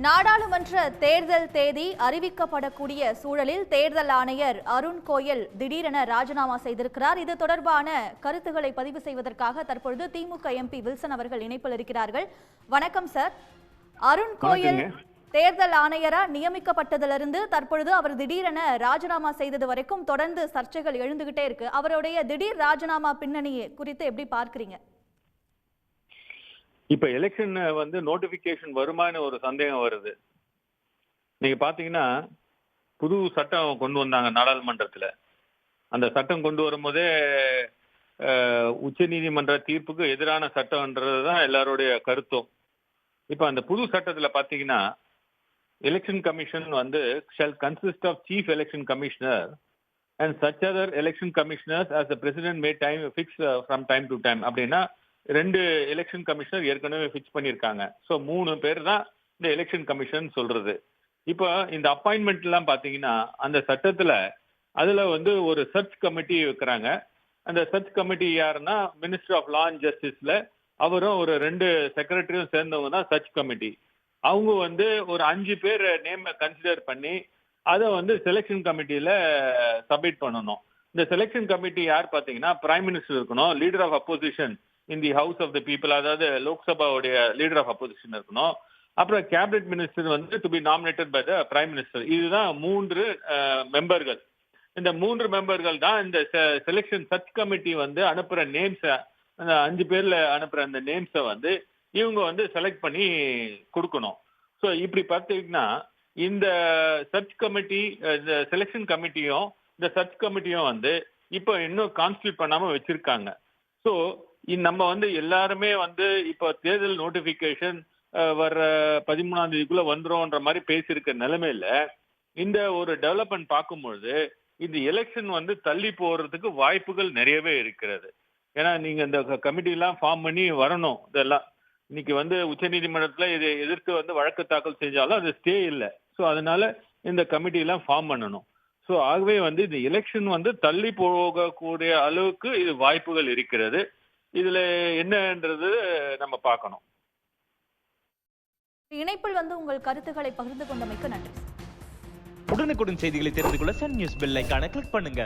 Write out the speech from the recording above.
நாடாளுமன்ற தேர்தல் தேதி அறிவிக்கப்படக்கூடிய சூழலில் தேர்தல் ஆணையர் அருண் கோயல் திடீரென ராஜினாமா செய்திருக்கிறார். இது தொடர்பான கருத்துக்களை பதிவு செய்வதற்காக தற்பொழுது திமுக எம்பி வில்சன் அவர்கள் இணைப்பில் இருக்கிறார்கள். வணக்கம் சார். அருண் கோயல் தேர்தல் ஆணையரா நியமிக்கப்பட்டதிலிருந்து தற்பொழுது அவர் திடீரென ராஜினாமா செய்தது வரைக்கும் தொடர்ந்து சர்ச்சைகள் எழுந்துகிட்டே இருக்கு. அவருடைய திடீர் ராஜினாமா பின்னணி குறித்து எப்படி பார்க்கிறீங்க? இப்ப எலெக்ஷன் நோட்டிபிகேஷன் வருமானு ஒரு சந்தேகம் வருது. நீங்க பாத்தீங்கன்னா புது சட்டம் கொண்டு வந்தாங்க நாடாளுமன்றத்துல. அந்த சட்டம் கொண்டு வரும்போதே உச்ச நீதிமன்ற தீர்ப்புக்கு எதிரான சட்டம்ன்றதுதான் எல்லாருடைய கருத்தும். இப்ப அந்த புது சட்டத்துல பாத்தீங்கன்னா election commission shall consist of chief election commissioner and such other election commissioners as the president may time fix from time to time. அப்படின்னா 2 எலெக்ஷன் கமிஷனர் ஏற்கனவே ஃபிக்ஸ் பண்ணியிருக்காங்க. ஸோ 3 பேர் தான் இந்த எலெக்ஷன் கமிஷன் சொல்றது. இப்போ இந்த அப்பாயின்மெண்ட் எல்லாம் பாத்தீங்கன்னா அந்த சட்டத்துல அதுல ஒரு சர்ச் கமிட்டி வைக்கிறாங்க. அந்த சர்ச் கமிட்டி யாருன்னா மினிஸ்டர் ஆஃப் லா அண்ட் ஜஸ்டிஸ்ல அவரும் ஒரு 2 செக்ரட்டரியும் சேர்ந்தவங்க தான் சர்ச் கமிட்டி. அவங்க ஒரு 5 பேர் நேம் கன்சிடர் பண்ணி அதை செலெக்ஷன் கமிட்டியில சப்மிட் பண்ணணும். இந்த செலெக்ஷன் கமிட்டி யார் பாத்தீங்கன்னா பிரைம் மினிஸ்டர் இருக்கணும், leader of opposition in the House of the People, அதாவது லோக்சபாவுடைய லீடர் ஆஃப் அப்போசிஷன் இருக்கணும். அப்புறம் cabinet minister to be nominated by the prime minister. இதுதான் 3 மெம்பர்கள். இந்த 3 மெம்பர்கள் தான் இந்த செலெக்ஷன் சர்ச் கமிட்டி அனுப்புற நேம்ஸ, அந்த 5 பேர்ல அனுப்புற அந்த நேம்ஸை இவங்க செலக்ட் பண்ணி கொடுக்கணும். ஸோ இப்படி பார்த்தீங்கன்னா இந்த சர்ச் கமிட்டி, இந்த செலெக்ஷன் கமிட்டியும் இந்த சர்ச் கமிட்டியும் இப்போ இன்னும் கான்ஸ்டியூட் பண்ணாம வச்சிருக்காங்க. ஸோ நம்ம எல்லாருமே இப்போ தேர்தல் நோட்டிபிகேஷன் வர்ற 13ஆம் தேதிக்குள்ள வந்துரும்ன்ற மாதிரி பேசியிருக்க நிலைமையில இந்த ஒரு டெவலப்மெண்ட் பார்க்கும்பொழுது இந்த எலெக்ஷன் தள்ளி போறதுக்கு வாய்ப்புகள் நிறையவே இருக்கிறது. ஏன்னா நீங்க இந்த கமிட்டி எல்லாம் ஃபார்ம் பண்ணி வரணும். இதெல்லாம் இன்னைக்கு உச்ச நீதிமன்றத்துல இதை எதிர்த்து வழக்கு தாக்கல் செஞ்சாலும் அது ஸ்டே இல்லை. ஸோ அதனால இந்த கமிட்டி எல்லாம் ஃபார்ம் பண்ணணும். ஸோ ஆகவே இந்த எலெக்ஷன் தள்ளி போகக்கூடிய அளவுக்கு இது வாய்ப்புகள் இருக்கிறது. இதுல என்னன்றது நம்ம பார்க்கணும். இணைப்பில் உங்கள் கருத்துக்களை பகிர்ந்து கொண்டமைக்கு நன்றி. உடனுக்குடன் செய்திகளை தெரிந்து கொள்ள சன் நியூஸ் பெல் ஐகானை கிளிக் பண்ணுங்க.